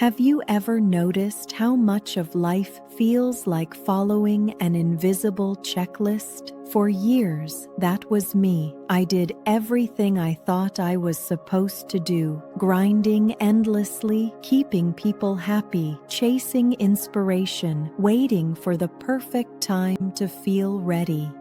Have you ever noticed how much of life feels like following an invisible checklist? For years, that was me. I did everything I thought I was supposed to do, grinding endlessly, keeping people happy, chasing inspiration, waiting for the perfect time to feel ready.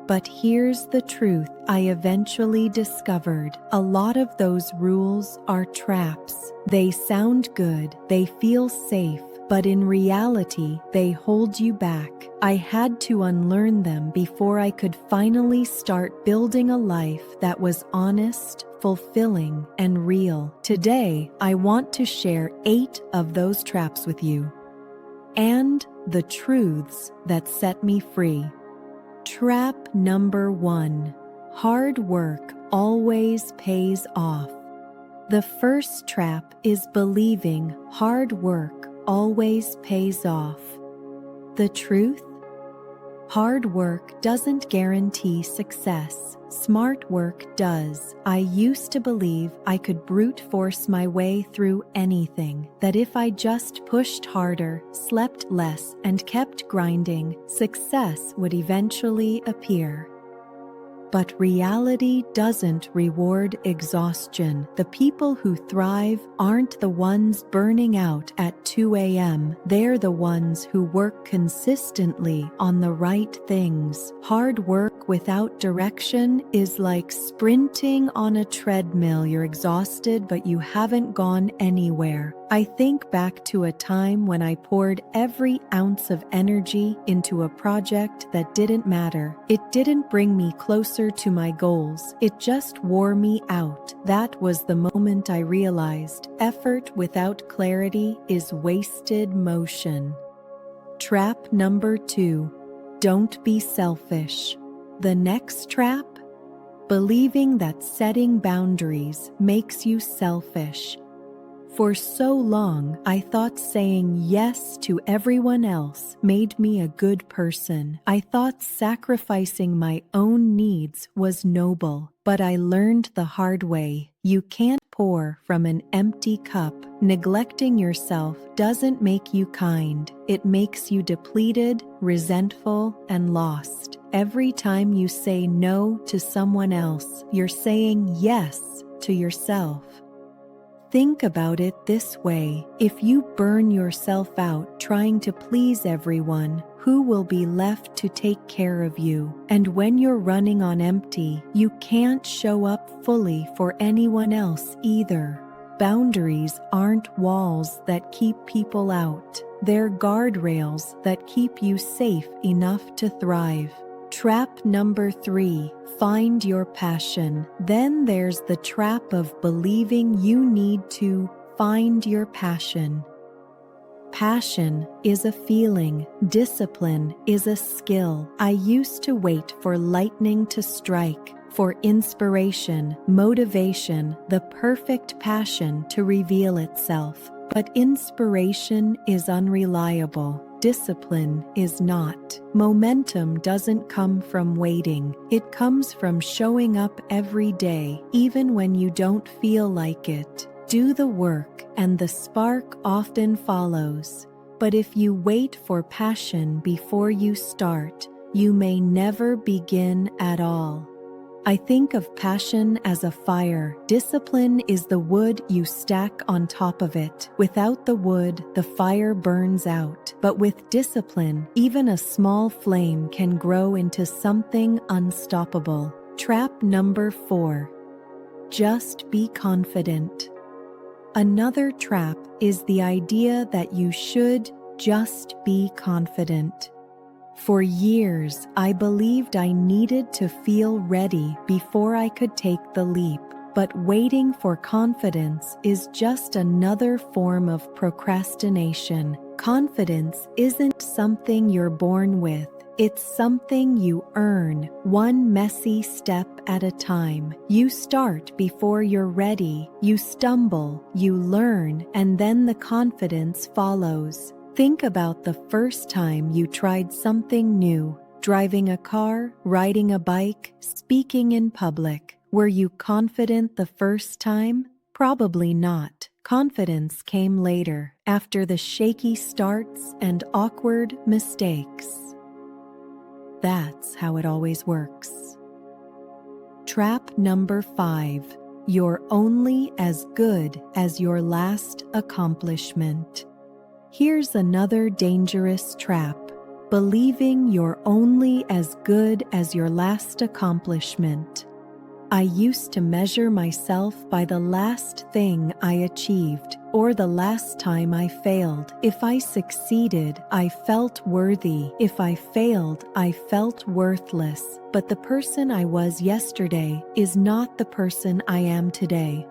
But here's the truth I eventually discovered. A lot of those rules are traps. They sound good, they feel safe, but in reality, they hold you back. I had to unlearn them before I could finally start building a life that was honest, fulfilling, and real. Today, I want to share 8 of those traps with you, and the truths that set me free. Trap number 1. Hard work always pays off. The first trap is believing hard work always pays off. The truth? Hard work doesn't guarantee success. Smart work does. I used to believe I could brute force my way through anything, that if I just pushed harder, slept less, and kept grinding, success would eventually appear. But reality doesn't reward exhaustion. The people who thrive aren't the ones burning out at 2 a.m. They're the ones who work consistently on the right things. Hard work without direction is like sprinting on a treadmill. You're exhausted, but you haven't gone anywhere. I think back to a time when I poured every ounce of energy into a project that didn't matter. It didn't bring me closer to my goals. It just wore me out. That was the moment I realized effort without clarity is wasted motion. Trap number 2. Don't be selfish. The next trap? Believing that setting boundaries makes you selfish. For so long, I thought saying yes to everyone else made me a good person. I thought sacrificing my own needs was noble, but I learned the hard way. You can't pour from an empty cup. Neglecting yourself doesn't make you kind. It makes you depleted, resentful, and lost. Every time you say no to someone else, you're saying yes to yourself. Think about it this way. If you burn yourself out trying to please everyone, who will be left to take care of you? And when you're running on empty, you can't show up fully for anyone else either. Boundaries aren't walls that keep people out. They're guardrails that keep you safe enough to thrive. Trap number 3. Find your passion. Then there's the trap of believing you need to find your passion. Passion is a feeling. Discipline is a skill. I used to wait for lightning to strike, for inspiration, motivation, the perfect passion to reveal itself. But inspiration is unreliable. Discipline is not. Momentum doesn't come from waiting. It comes from showing up every day, even when you don't feel like it. Do the work, and the spark often follows. But if you wait for passion before you start, you may never begin at all. I think of passion as a fire. Discipline is the wood you stack on top of it. Without the wood, the fire burns out. But with discipline, even a small flame can grow into something unstoppable. Trap number 4. Just be confident. Another trap is the idea that you should just be confident. For years, I believed I needed to feel ready before I could take the leap. But waiting for confidence is just another form of procrastination. Confidence isn't something you're born with. It's something you earn, one messy step at a time. You start before you're ready. You stumble, you learn, and then the confidence follows. Think about the first time you tried something new. Driving a car, riding a bike, speaking in public. Were you confident the first time? Probably not. Confidence came later, after the shaky starts and awkward mistakes. That's how it always works. Trap number 5. You're only as good as your last accomplishment. Here's another dangerous trap: believing you're only as good as your last accomplishment. I used to measure myself by the last thing I achieved, or the last time I failed. If I succeeded, I felt worthy. If I failed, I felt worthless. But the person I was yesterday is not the person I am today.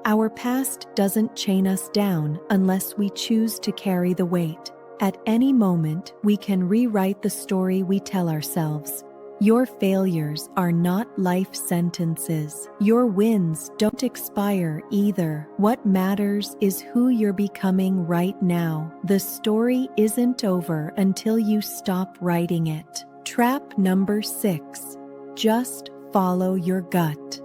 Our past doesn't chain us down unless we choose to carry the weight. At any moment, we can rewrite the story we tell ourselves. Your failures are not life sentences. Your wins don't expire either. What matters is who you're becoming right now. The story isn't over until you stop writing it. Trap number 6. Just follow your gut.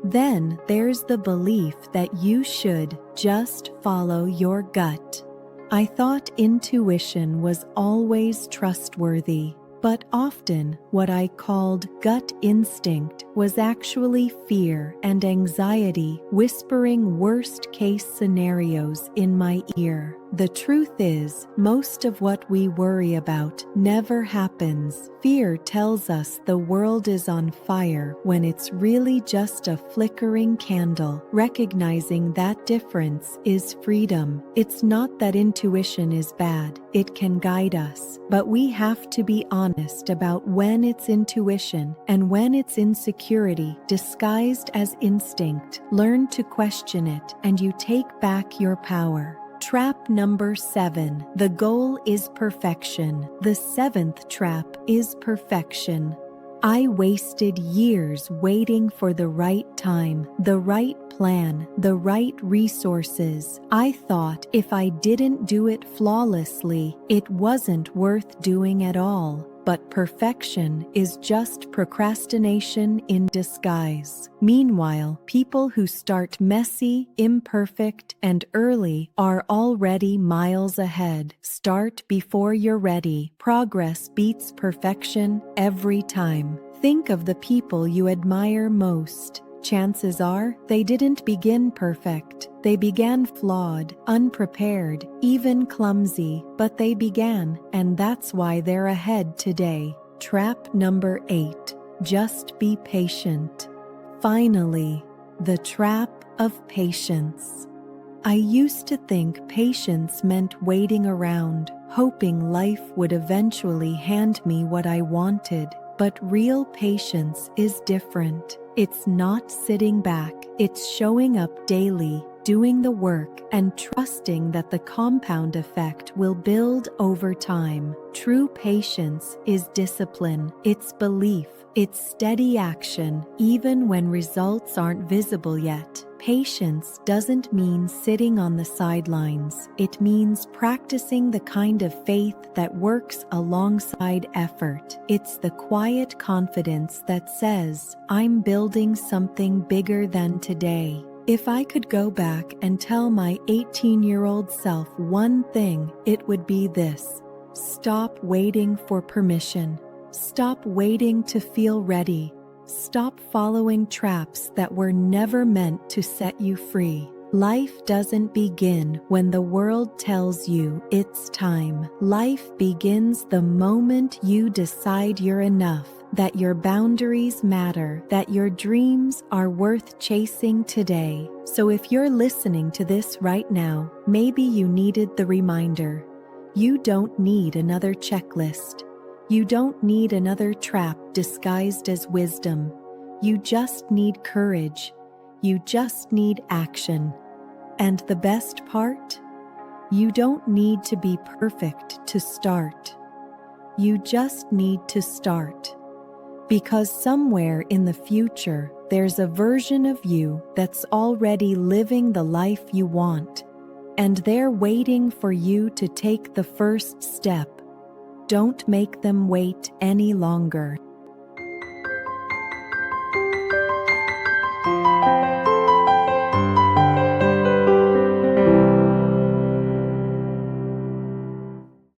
Then there's the belief that you should just follow your gut. I thought intuition was always trustworthy. But often, what I called gut instinct was actually fear and anxiety whispering worst-case scenarios in my ear. The truth is, most of what we worry about never happens. Fear tells us the world is on fire when it's really just a flickering candle. Recognizing that difference is freedom. It's not that intuition is bad. It can guide us, but we have to be honest about when it's intuition and when it's insecurity disguised as instinct. Learn to question it, and you take back your power. Trap number 7. The goal is perfection. The 7th trap is perfection. I wasted years waiting for the right time, the right plan, the right resources. I thought if I didn't do it flawlessly, it wasn't worth doing at all. But perfection is just procrastination in disguise. Meanwhile, people who start messy, imperfect, and early are already miles ahead. Start before you're ready. Progress beats perfection every time. Think of the people you admire most. Chances are, they didn't begin perfect. They began flawed, unprepared, even clumsy, but they began, and that's why they're ahead today. Trap number 8. Just be patient. Finally, the trap of patience. I used to think patience meant waiting around, hoping life would eventually hand me what I wanted. But real patience is different. It's not sitting back. It's showing up daily, doing the work, and trusting that the compound effect will build over time. True patience is discipline. It's belief. It's steady action, even when results aren't visible yet. Patience doesn't mean sitting on the sidelines. It means practicing the kind of faith that works alongside effort. It's the quiet confidence that says, I'm building something bigger than today. If I could go back and tell my 18-year-old self one thing, it would be this: stop waiting for permission. Stop waiting to feel ready. Stop following traps that were never meant to set you free. Life doesn't begin when the world tells you it's time. Life begins the moment you decide you're enough, that your boundaries matter, that your dreams are worth chasing today. So if you're listening to this right now, maybe you needed the reminder. You don't need another checklist. You don't need another trap disguised as wisdom. You just need courage. You just need action. And the best part? You don't need to be perfect to start. You just need to start. Because somewhere in the future, there's a version of you that's already living the life you want. And they're waiting for you to take the first step. Don't make them wait any longer.